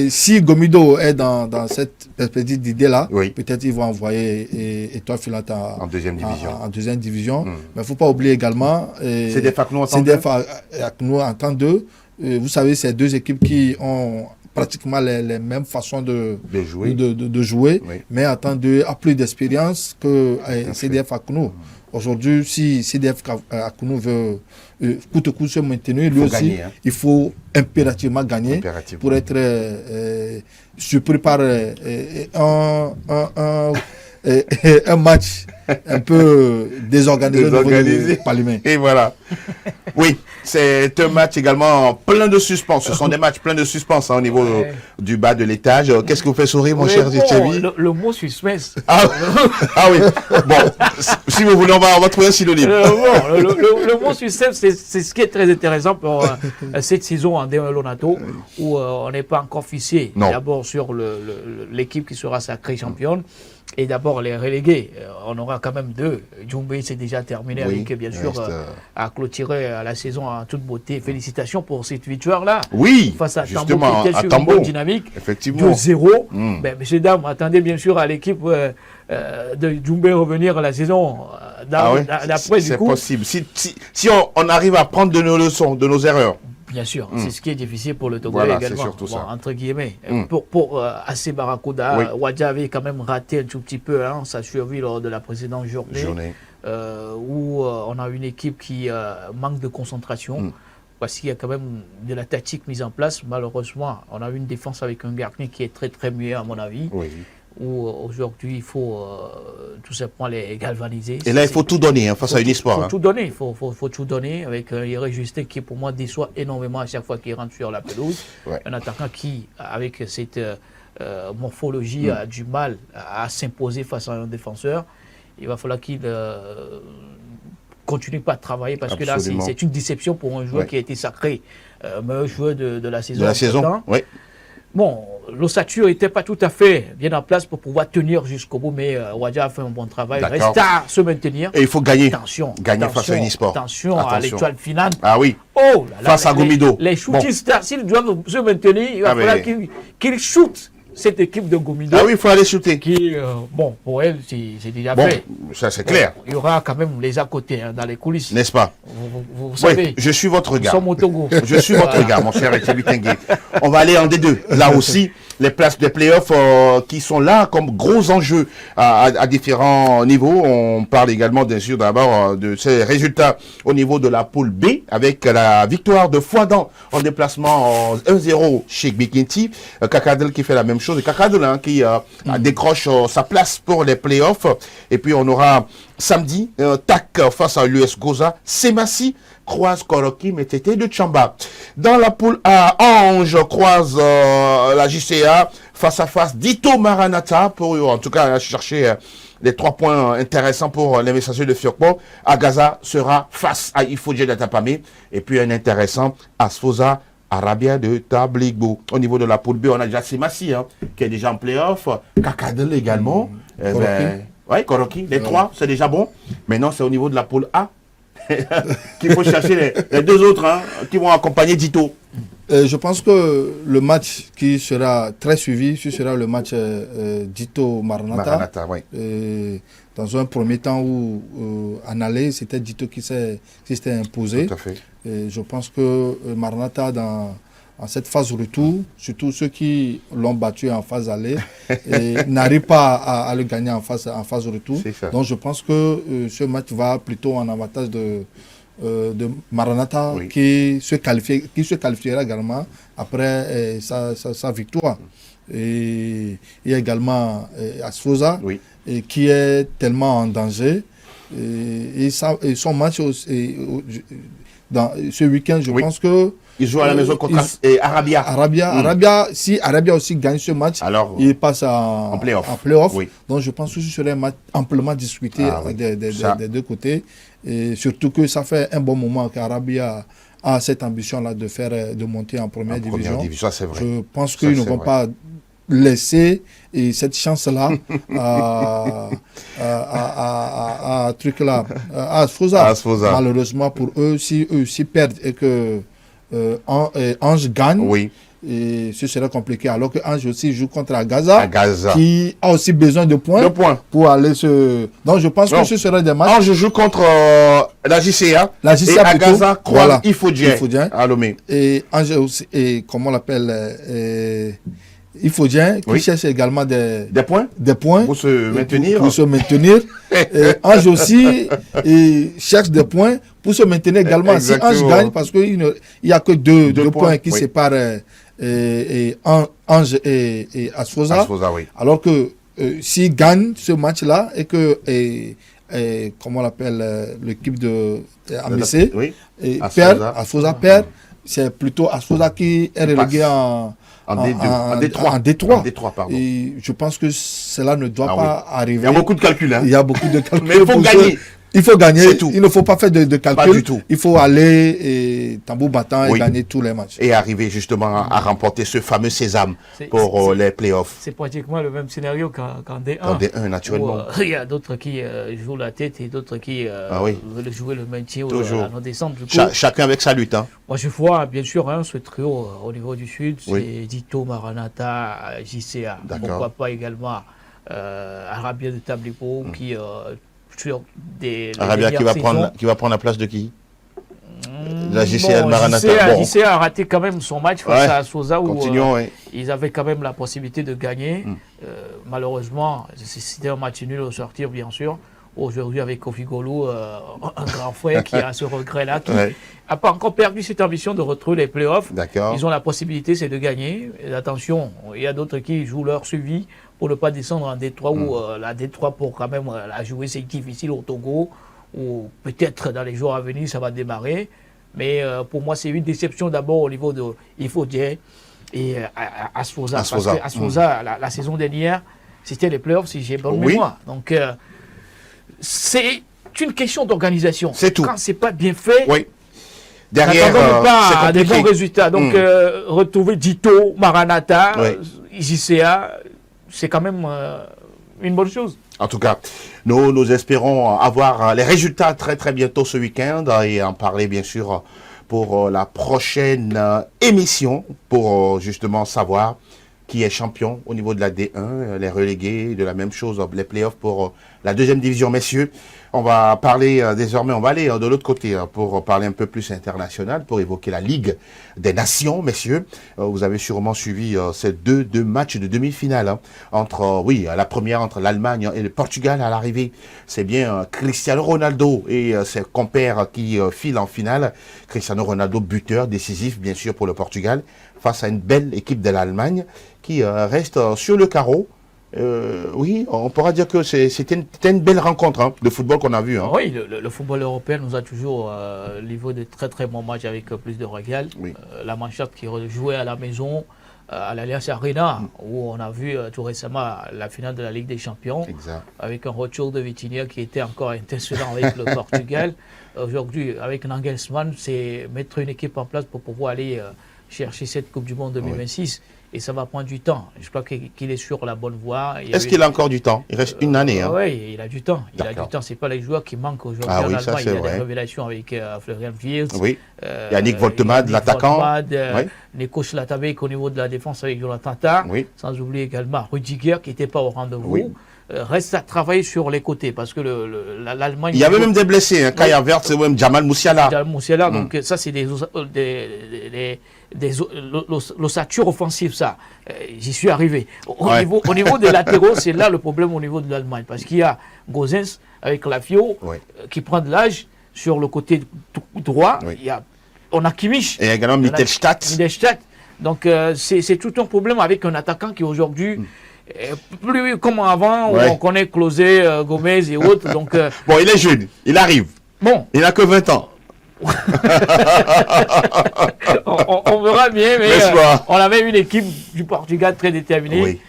si Gomido est dans cette perspective d'idée-là, peut-être ils vont envoyer Étoile Filante en deuxième division. Mais il ne faut pas oublier également CDF Akno en temps 2. Vous savez, c'est deux équipes qui ont pratiquement les mêmes façons de jouer, mais en temps 2 a plus d'expérience que CDF Akno. Aujourd'hui, si CDF Akno veut coûte que coûte se maintenir, lui aussi, il faut impérativement gagner pour être surpris par un match un peu désorganisé. Et voilà. Oui, C'est un match également plein de suspense. Ce sont des matchs pleins de suspense au niveau du bas de l'étage. Qu'est-ce que vous fait sourire, mon cher Zitchevi? Le mot suspense. Ah oui. Bon, si vous voulez, on va trouver un synonyme. Le mot suspense, c'est ce qui est très intéressant pour cette saison en D1 Lonato, où on n'est pas encore fixé. D'abord sur l'équipe qui sera sacrée championne. Et d'abord les relégués, on aura quand même 2. Djoumbé c'est déjà terminé avec bien sûr à clôturer la saison en toute beauté. Félicitations pour cette victoire-là. Oui, face à Tambo qui était sur une bonne dynamique. Effectivement. 2-0. Messieurs, dames, attendez bien sûr à l'équipe de Djoumbé revenir à la saison d'après du coup. C'est possible. Si on arrive à prendre de nos leçons, de nos erreurs. Bien sûr, c'est ce qui est difficile pour le Togo également. Surtout ça. Entre guillemets. Pour AC Barracuda, Wadja avait quand même raté un tout petit peu sa survie lors de la précédente journée. Où on a une équipe qui manque de concentration. Parce qu'il y a quand même de la tactique mise en place. Malheureusement, on a une défense avec un gardien qui est très très mieux à mon avis. Où aujourd'hui il faut tout simplement les galvaniser. Et là il faut tout donner face à une histoire. Il faut tout donner, il faut tout donner avec Yéré Justin qui pour moi déçoit énormément à chaque fois qu'il rentre sur la pelouse. Un attaquant qui avec cette morphologie a du mal à s'imposer face à un défenseur. Il va falloir qu'il continue pas de travailler parce que là c'est une déception pour un joueur qui a été sacré meilleur joueur de la saison. Bon, l'ossature n'était pas tout à fait bien en place pour pouvoir tenir jusqu'au bout, mais Wadja a fait un bon travail. Il reste à se maintenir. Et il faut gagner. Attention face à Unisport. Attention à l'étoile finale. Ah oui. Oh là là. Face à Gomido. Les shooting stars, s'ils doivent se maintenir, il va falloir qu'ils shootent cette équipe de Gomido. Ah oui, il faut aller shooter. Qui, pour elle, c'est déjà fait. Ça c'est clair. Il y aura quand même les à côté, dans les coulisses. N'est-ce pas? Vous savez. Je suis votre regard. Nous sommes au Togo. Je suis votre regard, mon cher Etienne Tengue. On va aller en D2. Là aussi, les places des playoffs qui sont là comme gros enjeux à différents niveaux. On parle également, bien sûr, d'abord de ces résultats au niveau de la poule B avec la victoire de Fouadan en déplacement 1-0 chez Bikinti. Kakadel qui fait la même chose. Et Kakadel qui décroche sa place pour les playoffs. Et puis on aura samedi TAC face à l'US Goza. Semassi croise Koroki Metete de Tchamba. Dans la poule A, Ange croise la JCA face à face d'Ito Maranatha pour en tout cas chercher les 3 points intéressants pour les messagers de Fiokpo. Agaza sera face à Ifodje d'Atapame et puis un intéressant Asfosa Arabia de Tabligbo. Au niveau de la poule B, on a déjà Semassi qui est déjà en playoff. Kakadel également. Koroki. Les 3, c'est déjà bon. Maintenant, c'est au niveau de la poule A qu'il faut chercher les 2 autres qui vont accompagner Dito. Je pense que le match qui sera très suivi, ce sera le match Dito Maranatha. Dans un premier temps où en aller, c'était Dito qui s'était imposé. Tout à fait. Je pense que Maranatha en cette phase retour, surtout ceux qui l'ont battu en phase aller, n'arrivent pas à le gagner en phase retour. Donc je pense que ce match va plutôt en avantage de Maranatha qui se qualifiera également après sa victoire. Et il y a également Asfosa qui est tellement en danger. Et son match dans ce week-end, je pense que il joue à la maison contre Arabia. Arabia, si Arabia aussi gagne ce match, alors, il passe en play-off. Donc je pense que ce serait un match amplement discuté des 2 côtés. Et surtout que ça fait un bon moment qu'Arabia a cette ambition-là de monter en première division. C'est vrai. Je pense qu'ils ne vont pas laisser cette chance-là à Asfosa. Malheureusement pour eux, si eux aussi perdent et que Ange gagne, et ce serait compliqué. Alors que Ange aussi joue contre Agaza, qui a aussi besoin de points pour aller se... Donc je pense que ce serait des matchs... Ange joue contre la JCA et Agaza croise Ifodien à Lomé. Et Ange aussi, et comment on l'appelle Ifodien qui cherche également des points pour se maintenir. Ange aussi cherche des points pour se maintenir également. Exactement. Si Ange gagne, parce qu'il n'y a que deux points qui séparent Ange et Asfosa. Alors que s'il gagne ce match-là et que comment on l'appelle, l'équipe de AMC, Oui. et Asfoza. perd, Asfoza perd. C'est plutôt Asfoza qui est relégué en Détroit. en Détroit. En Détroit, pardon. Et je pense que cela ne doit Ah pas Il arriver. y a beaucoup de calculs. Hein. Il y a beaucoup de calculs. Mais il faut pour gagner. ça. Il faut gagner. C'est tout. Il ne faut pas faire de calculs. Pas du tout. Il faut aller et tambour battant et Oui. gagner tous les matchs. Et arriver justement à remporter ce fameux sésame pour les playoffs. C'est pratiquement le même scénario qu'en D1. En D1, naturellement. Où, il y a d'autres qui jouent la tête et d'autres qui veulent jouer le maintien ou la non-descente. Du coup, Chacun avec sa lutte. Hein. moi, je vois bien sûr ce trio au niveau du Sud, Oui. c'est Dito, Maranatha, JCA. D'accord. Pourquoi pas également Arabia de Tablipo qui, sur des. Arabia les qui va saisons, prendre la place de qui? La JCA de Maranatha. JCA a raté quand même son match face à Sosa où Continuons, oui. ils avaient quand même la possibilité de gagner. Malheureusement, c'était un match nul au sortir, bien sûr. Aujourd'hui, avec Kofi Golou, un grand frère qui a ce regret-là, qui n'a pas encore perdu cette ambition de retrouver les playoffs. D'accord. Ils ont la possibilité, c'est de gagner. Et attention, il y a d'autres qui jouent leur suivi pour ne pas descendre en Détroit, où la Détroit, pour quand même la jouer, c'est difficile au Togo, ou peut-être dans les jours à venir, ça va démarrer. Mais pour moi, c'est une déception d'abord au niveau de Ifodje et Asfoza. Parce que Asfoza, la saison dernière, c'était les playoffs, si j'ai bonne mémoire. Donc, c'est une question d'organisation. C'est tout. Quand c'est pas bien fait, derrière, n'attendons pas c'est des bons résultats. Donc, retrouver Dito, Maranatha, JCA, c'est quand même une bonne chose. En tout cas, nous espérons avoir les résultats très très bientôt ce week-end et en parler bien sûr pour la prochaine émission pour justement savoir qui est champion au niveau de la D1, les relégués, de la même chose, les playoffs pour la deuxième division. Messieurs, on va parler désormais, on va aller de l'autre côté pour parler un peu plus international, pour évoquer la Ligue des Nations, messieurs. Vous avez sûrement suivi ces deux matchs de demi-finale entre, la première entre l'Allemagne et le Portugal à l'arrivée. C'est bien Cristiano Ronaldo et ses compères qui filent en finale. Cristiano Ronaldo, buteur décisif, bien sûr, pour le Portugal, face à une belle équipe de l'Allemagne qui reste sur le carreau. On pourra dire que c'était une belle rencontre de football qu'on a vu. Hein. Oui, le football européen nous a toujours livré de très très bons matchs avec plus de régal. La Mannschaft qui jouait à la maison, à l'Allianz Arena, où on a vu tout récemment la finale de la Ligue des Champions, avec un retour de Vitinha qui était encore intensionnant avec le Portugal. Aujourd'hui, avec Nagelsmann, c'est mettre une équipe en place pour pouvoir aller chercher cette Coupe du Monde 2026. Et ça va prendre du temps. Je crois qu'il est sur la bonne voie. Est-ce qu'il a encore du temps? Il reste une année. Oui, il a du temps. Il a du temps. Ce n'est pas les joueurs qui manquent aujourd'hui en Allemagne. Il y a des révélations avec Florian Wirtz. Yannick Woltemade, l'attaquant. Nico Schlotterbeck au niveau de la défense avec Jonathan Tah. Sans oublier également Rudiger qui n'était pas au rendez-vous. Reste à travailler sur les côtés parce que l'Allemagne... Il y avait même des blessés. Kai Havertz et même Jamal Musiala. Donc ça, c'est l'ossature offensive, ça. J'y suis arrivé. Au niveau des latéraux, c'est là le problème au niveau de l'Allemagne. Parce qu'il y a Gosens avec Lafio qui prend de l'âge sur le côté droit. On a Kimmich. Et également Mittelstadt. Donc c'est tout un problème avec un attaquant qui aujourd'hui... plus comme avant, où on connaît Klose, Gomez et autres. Donc, bon, il est jeune, il arrive. Bon. Il n'a que 20 ans. on verra bien, mais on avait une équipe du Portugal très déterminée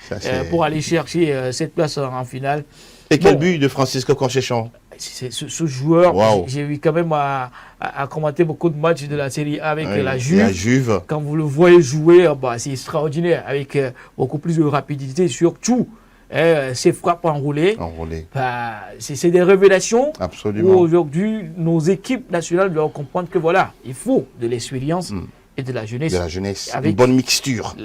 pour aller chercher cette place en finale. Et quel but de Francisco Conceição? Ce joueur, j'ai eu quand même à commenter beaucoup de matchs de la Série A avec la Juve. Quand vous le voyez jouer, c'est extraordinaire, avec beaucoup plus de rapidité, surtout ses frappes enroulées. C'est des révélations. Absolument. Où aujourd'hui, nos équipes nationales doivent comprendre que voilà, il faut de l'expérience et de la jeunesse. De la jeunesse, avec une bonne mixture.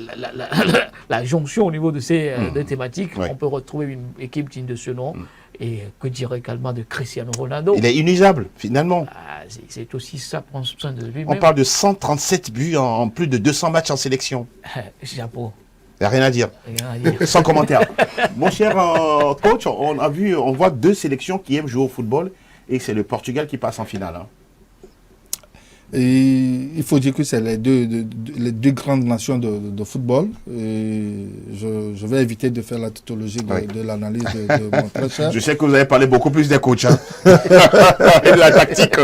La jonction au niveau de ces deux thématiques, on peut retrouver une équipe digne de ce nom. Et que dire également de Cristiano Ronaldo? Il est inunisable, finalement. C'est aussi ça, prendre soin de lui-même. On parle de 137 buts en plus de 200 matchs en sélection. Chapeau. Il n'y a rien à dire. Sans commentaire. Mon cher coach, on voit deux sélections qui aiment jouer au football et c'est le Portugal qui passe en finale. Et il faut dire que c'est les deux grandes nations de football. Et je vais éviter de faire la tautologie de l'analyse de mon très cher. Je sais que vous avez parlé beaucoup plus des coachs hein. Et de la tactique.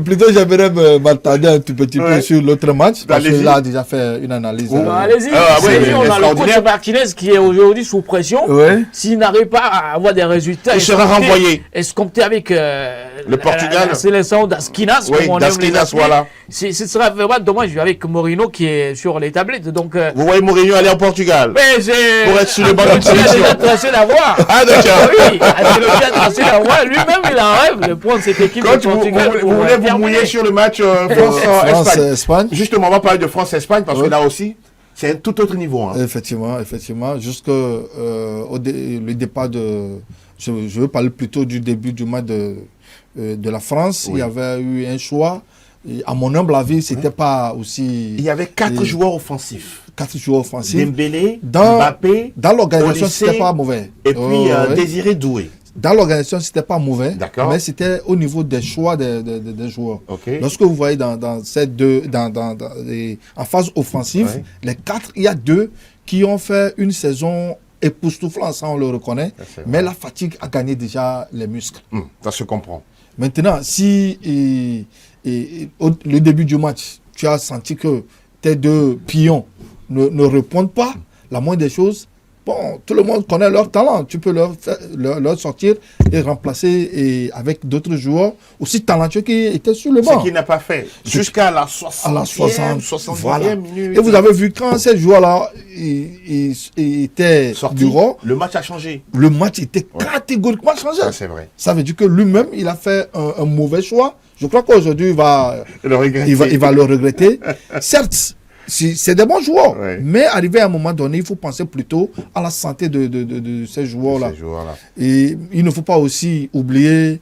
Plutôt, j'aimerais m'attarder un tout petit peu sur l'autre match, parce que là, a déjà fait une analyse. Allez-y, oui, on a le coach Martinez qui est aujourd'hui sous pression. Ouais. S'il n'arrive pas à avoir des résultats, Il sera renvoyé. Escompté avec le Portugal. la sélection d'Askinas. Oui, d'Askinas, voilà. Ce sera vraiment dommage avec Mourinho qui est sur les tablettes. Donc, vous voyez Mourinho aller en Portugal pour être sur le banc de sélection. Il a tracé la voie. Ah d'accord. Oui, il a tracé la voie. Lui-même, il en rêve de prendre cette équipe Quand de Portugal. vous voulez vous mouiller sur le match France-Espagne. Justement, on va parler de France-Espagne parce que là aussi, c'est un tout autre niveau. Hein. Effectivement. Jusque le départ de... Je veux parler plutôt du début du match de la France. Oui. Il y avait eu un choix. Et à mon humble avis, c'était pas aussi... Il y avait 4 joueurs offensifs. 4 joueurs offensifs. Dembélé, Mbappé, dans l'organisation, c'était pas mauvais. Et puis Désiré Doué. Dans l'organisation, c'était pas mauvais, mais c'était au niveau des choix des joueurs. Okay. Lorsque vous voyez dans cette en phase offensive, les 4, il y a 2 qui ont fait une saison époustouflante, ça on le reconnaît, mais la fatigue a gagné déjà les muscles. Ça se comprend. Maintenant, si au début du match, tu as senti que tes 2 pions ne répondent pas, la moindre des choses, bon, tout le monde connaît leur talent. Tu peux leur sortir et remplacer avec d'autres joueurs aussi talentueux qui étaient sur le banc. Ce qu'il n'a pas fait. Jusqu'à la 60e minute. Et vous avez vu quand ces joueurs-là étaient sortis, du rang, le match a changé. Le match était catégoriquement changé. Ça, c'est vrai. Ça veut dire que lui-même, il a fait un mauvais choix. Je crois qu'aujourd'hui, il va le regretter. Certes, c'est des bons joueurs, mais arrivé à un moment donné, il faut penser plutôt à la santé de ces joueurs-là. Et il ne faut pas aussi oublier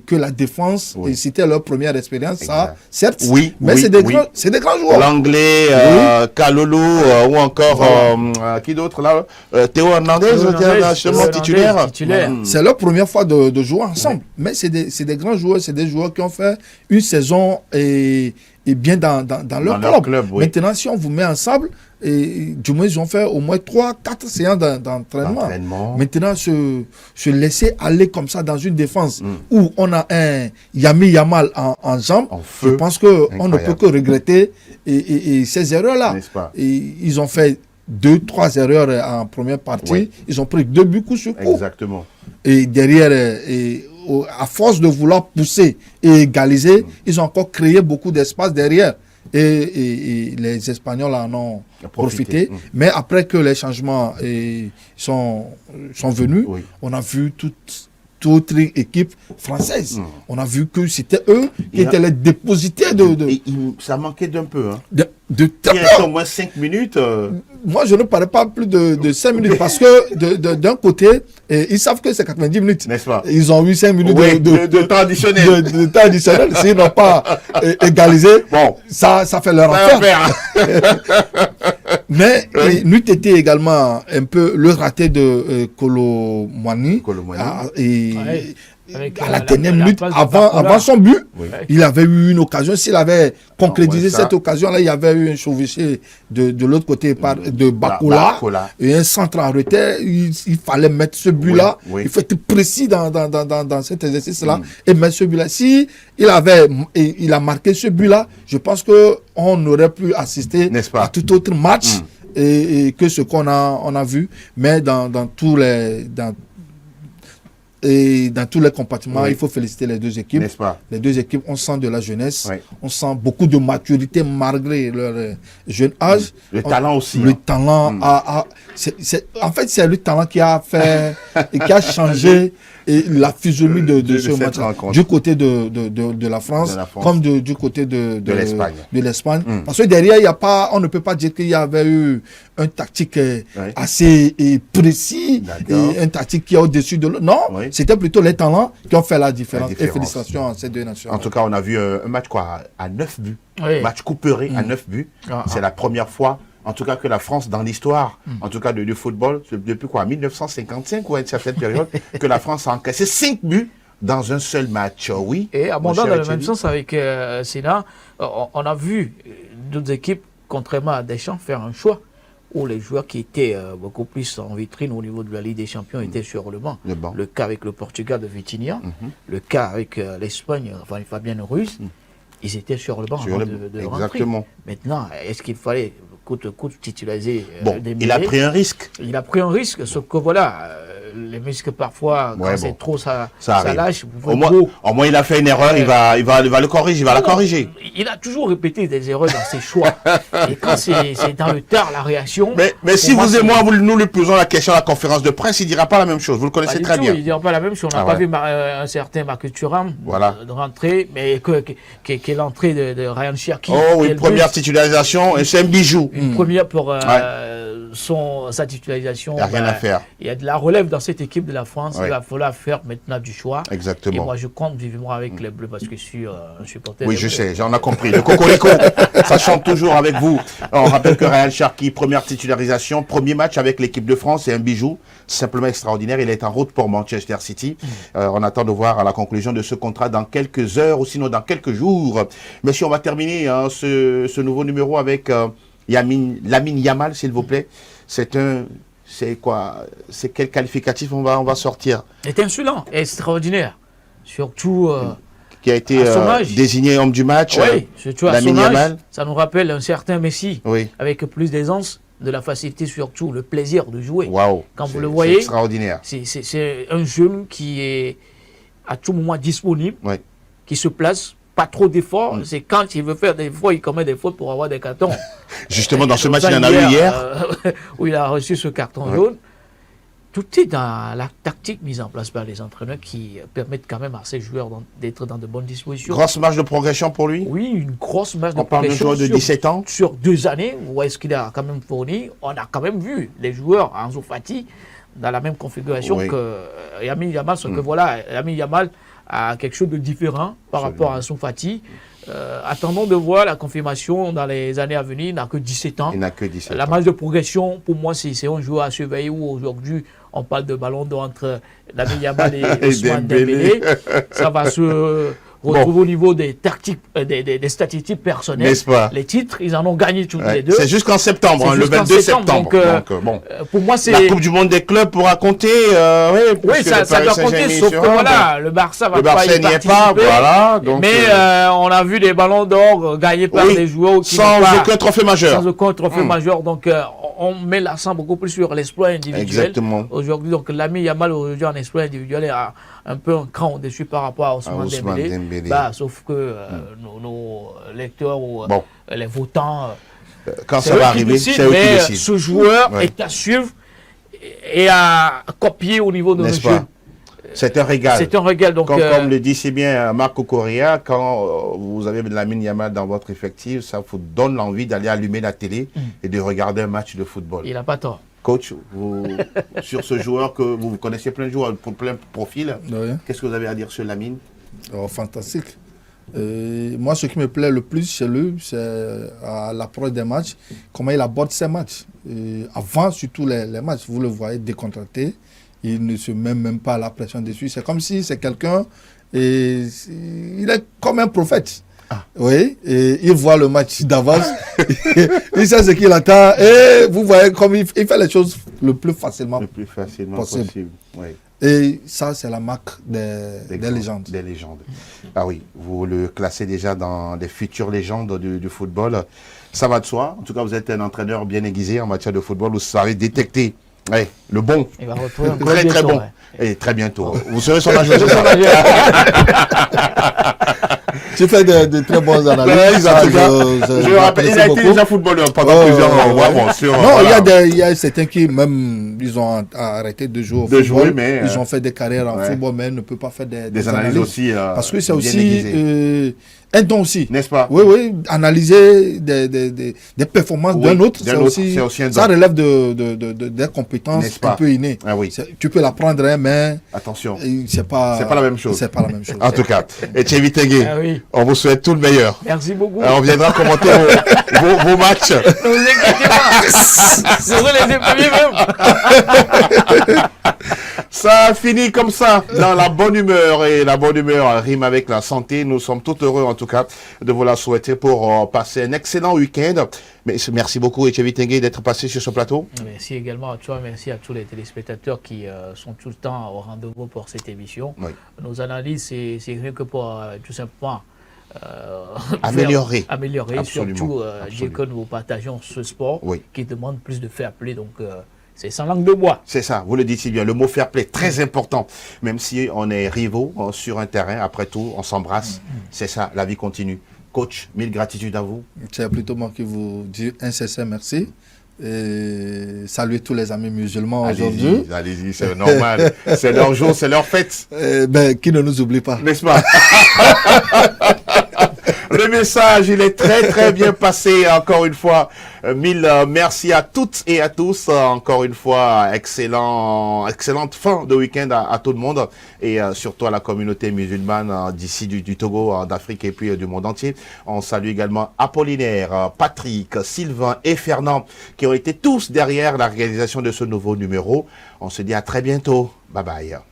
que la défense, c'était leur première expérience, ça, certes, mais c'est des grands joueurs. L'anglais, Kalolo, ou encore, qui d'autre là Théo Hernandez, titulaire. C'est leur première fois de jouer ensemble, mais c'est des grands joueurs, c'est des joueurs qui ont fait une saison et bien dans leur club. Maintenant, si on vous met ensemble, du moins, ils ont fait au moins 3-4 séances d'entraînement. Maintenant, se laisser aller comme ça dans une défense où on a un Yami Yamal en jambes, je pense qu'on ne peut que regretter ces erreurs-là. Ils ont fait 2-3 erreurs en première partie. Ils ont pris 2 buts coup sur coup. Exactement. Et derrière... à force de vouloir pousser et égaliser, ils ont encore créé beaucoup d'espace derrière. Et les Espagnols en ont profité. Mais après que les changements sont venus, on a vu toute autre équipe française. On a vu que c'était eux qui étaient les dépositaires ça manquait d'un peu. Hein. De il restait au moins 5 minutes. Moi, je ne parlais pas plus de 5 minutes parce que d'un côté, ils savent que c'est 90 minutes. N'est-ce pas? Ils ont eu 5 minutes de temps additionnel. De temps additionnel. S'ils n'ont pas égalisé, ça fait leur affaire. Mais n'eût été également un peu le raté de Kolo Muani. À la dernière minute, avant son but, il avait eu une occasion. S'il avait concrétisé cette occasion-là, il y avait eu un chevauché de l'autre côté de Bakola et un centre en retrait. Il fallait mettre ce but-là. Il faut être précis dans cet exercice-là et mettre ce but-là. Si il a marqué ce but-là, je pense qu'on n'aurait plus assisté à tout autre match et que ce qu'on a vu. Mais dans tous les compartiments, il faut féliciter les 2 équipes. N'est-ce pas? Les 2 équipes, on sent de la jeunesse, on sent beaucoup de maturité malgré leur jeune âge. Le talent aussi. Le talent en fait, c'est le talent qui a fait et qui a changé la physionomie de ce match du côté de la France, comme du côté de l'Espagne. Parce que derrière, on ne peut pas dire qu'il y avait eu un tactique assez précis et un tactique qui est au-dessus de l'autre. Non, c'était plutôt les talents qui ont fait la différence. Et félicitations à ces 2 nations. En tout cas, on a vu un match à 9 buts. Match couperé à 9 buts. C'est la première fois, en tout cas, que la France, dans l'histoire, en tout cas du football, depuis 1955 ou à une certaine période, que la France a encaissé 5 buts dans un seul match, oui. Et abondant Mon dans cher le même Etchebi. sens avec Sénat, on a vu d'autres équipes, contrairement à Deschamps, faire un choix où les joueurs qui étaient beaucoup plus en vitrine au niveau de la Ligue des Champions étaient sur le banc. Le banc. Le cas avec le Portugal de Vitinha, le cas avec l'Espagne, enfin Fabien Ruiz, ils étaient sur le banc Sur avant le- de exactement. rentrer. Maintenant, est-ce qu'il fallait coûte titulariser Bon, Dembélé? il a pris un risque. Il a pris un risque, sauf que voilà, les muscles parfois, quand Ouais, c'est bon. trop, ça arrive. lâche. Au moins, il a fait une erreur, il va le corriger, il va la corriger. Il a toujours répété des erreurs dans ses choix. Et quand c'est dans le tard, la réaction. Mais si pour vous moi, et moi, nous lui posons la question à la conférence de presse, il dira pas la même chose. Vous le pas connaissez du très tout, bien. il ne dira pas la même chose. On n'a Ah pas ouais. vu un certain Marcus Thuram Voilà. de rentrer, mais qui est l'entrée de Ryan Cherki. Oh oui, Quel première but. titularisation, et c'est un bijou. Une première pour Ouais. sa titularisation. Il n'y a rien à faire. Il y a de la relève dans cette équipe de la France. Ouais. Il va falloir faire maintenant du choix. Exactement. Et moi, je compte vivement avec les Bleus parce que je suis un supporter. Oui, des je Bleus. sais, j'en ai compris. Le cocorico, ça chante toujours avec vous. On rappelle que Ryan Cherki, première titularisation, premier match avec l'équipe de France, c'est un bijou, simplement extraordinaire. Il est en route pour Manchester City. On attend de voir à la conclusion de ce contrat dans quelques heures ou sinon dans quelques jours. Messieurs, on va terminer ce nouveau numéro avec Lamine Yamal, s'il vous plaît. C'est quoi? C'est quel qualificatif on va sortir? Étincelant, extraordinaire. Surtout. Qui a été À son âge. désigné homme du match. Oui, surtout à Lamine son âge, Yamal. ça nous rappelle un certain Messi, Oui. avec plus d'aisance, de la facilité surtout, le plaisir de jouer. Waouh. Quand vous C'est- le c'est voyez, extraordinaire. c'est un jeune qui est à tout moment disponible, Oui. qui se place, pas trop d'efforts. C'est quand il veut faire des efforts, il commet des fautes pour avoir des cartons. Justement, dans ce Comme match, ça, il en a eu hier. où il a reçu ce carton jaune. Tout est dans la tactique mise en place par les entraîneurs qui permettent quand même à ces joueurs d'être dans de bonnes dispositions. Grosse marge de progression pour lui. Oui, une grosse marge de On parle d'un progression joueur de sur- 17 ans. Sur 2 années, où est-ce qu'il a quand même fourni? On a quand même vu les joueurs en Fati dans la même configuration Oui. que Lamine Yamal, sauf que voilà, Lamine Yamal a quelque chose de différent par rapport à Ansu Fati. Attendons de voir la confirmation dans les années à venir. Il n'a que 17 ans. Il n'a que 17 La ans. marge de progression, pour moi, c'est un joueur à surveiller où aujourd'hui, on parle de ballon d'or entre Lamine Yamal et Ousmane Dembélé. Dembélé. Ça va se retrouver au niveau des tactiques, des statistiques personnelles. N'est-ce pas? Les titres, ils en ont gagné tous Ouais. les deux. C'est jusqu'en septembre, C'est hein, le jusqu'en 22 septembre, septembre. donc, bon. Pour moi, c'est. La Coupe du Monde des clubs pourra compter. Oui, Oui, puisque ça le Paris doit compter, Saint-Germain sauf que sera, voilà, le Barça va le pas Barça y n'y est participer. pas, voilà. Donc, Mais on a vu des ballons d'or gagnés par oui, des joueurs qui sans n'ont pas, aucun trophée majeur. sans aucun trophée majeur. Donc, on met l'accent beaucoup plus sur l'exploit individuel. Exactement. Aujourd'hui, donc, Lamine Yamal, aujourd'hui, en exploit individuel, est un peu un cran au-dessus par rapport à Ousmane Ousmane Dembélé. Dembélé. Bah, sauf que nos lecteurs ou Bon. les votants. Quand C'est ça eux va qui arriver, décident, c'est eux qui mais décident. ce joueur Ouais. est à suivre et à copier au niveau de nos N'est-ce jeux. pas? C'est un régal. C'est un régal. Donc, Comme le dit si bien Marco Correa, quand vous avez de Lamine Yamal dans votre effectif, ça vous donne l'envie d'aller allumer la télé et de regarder un match de football. il n'a pas tort. Coach, sur ce joueur que vous connaissez plein de joueurs, pour plein de profils, Oui. qu'est-ce que vous avez à dire sur Lamine? Oh, fantastique. Moi, ce qui me plaît le plus chez lui, c'est à l'approche des matchs, comment il aborde ses matchs. Avant, surtout les matchs, vous le voyez décontracté, il ne se met même pas la pression dessus. C'est comme si c'est quelqu'un, et il est comme un prophète. Oui, et il voit le match d'avance, il sait ce qu'il attend, et vous voyez comme il fait les choses le plus facilement. Le plus facilement Possible. possible. Oui. Et ça, c'est la marque des grands- légendes. Des légendes. Ah oui, vous le classez déjà dans les futures légendes du football. Ça va de soi. En tout cas, vous êtes un entraîneur bien aiguisé en matière de football. Vous savez détecter le bon. Il va retrouver un Très très bon. Et très bientôt. Vous serez son agent. Tu fais de très bonnes analyses. Ouais, Ça, je rappelle, il a été déjà footballeur pendant Oh, plusieurs ans. ouais. Vraiment, sur, Non, voilà. il y a certains qui même ils ont arrêté de jouer au De football. jouer, mais, ils ont fait des carrières en ouais. football, mais ne peuvent pas faire Des analyses aussi. Parce que c'est bien aussi aiguisées. un don aussi. N'est-ce pas? Oui, oui, analyser des performances Oui, d'un autre, d'un c'est autre, aussi, c'est aussi un don. ça relève des compétences N'est-ce pas? un peu innées. Ah oui. Tu peux l'apprendre, hein, mais Attention. c'est pas la même chose. C'est pas la même chose. En tout cas, Etchebi Tengue, Ah oui. on vous souhaite tout le meilleur. Merci beaucoup. On viendra commenter vos matchs. Ne vous inquiétez pas. Vous serez les premiers même. Ça finit comme ça, dans la bonne humeur, et la bonne humeur rime avec la santé. Nous sommes tout heureux, en tout cas, de vous la souhaiter pour passer un excellent week-end. Mais merci beaucoup, Etchevi Tengue, d'être passé sur ce plateau. Merci également à toi, merci à tous les téléspectateurs qui sont tout le temps au rendez-vous pour cette émission. Oui. Nos analyses, c'est rien que pour tout simplement améliorer. Absolument. Surtout dès que nous partageons ce sport qui demande plus de fair play. Donc, c'est sans langue de bois. C'est ça, vous le dites si bien. Le mot fair play, très important. Même si on est rivaux sur un terrain, après tout, on s'embrasse. C'est ça, la vie continue. Coach, mille gratitudes à vous. C'est plutôt moi qui vous dis un sincère merci. Et saluer tous les amis musulmans aujourd'hui. Allez-y, c'est normal. C'est leur jour, c'est leur fête. Qui ne nous oublie pas. N'est-ce pas? Le message, il est très bien passé. Encore une fois, mille merci à toutes et à tous. Encore une fois, excellente fin de week-end à tout le monde et surtout à la communauté musulmane d'ici du Togo, d'Afrique et puis du monde entier. On salue également Apollinaire, Patrick, Sylvain et Fernand qui ont été tous derrière la réalisation de ce nouveau numéro. On se dit à très bientôt. Bye bye.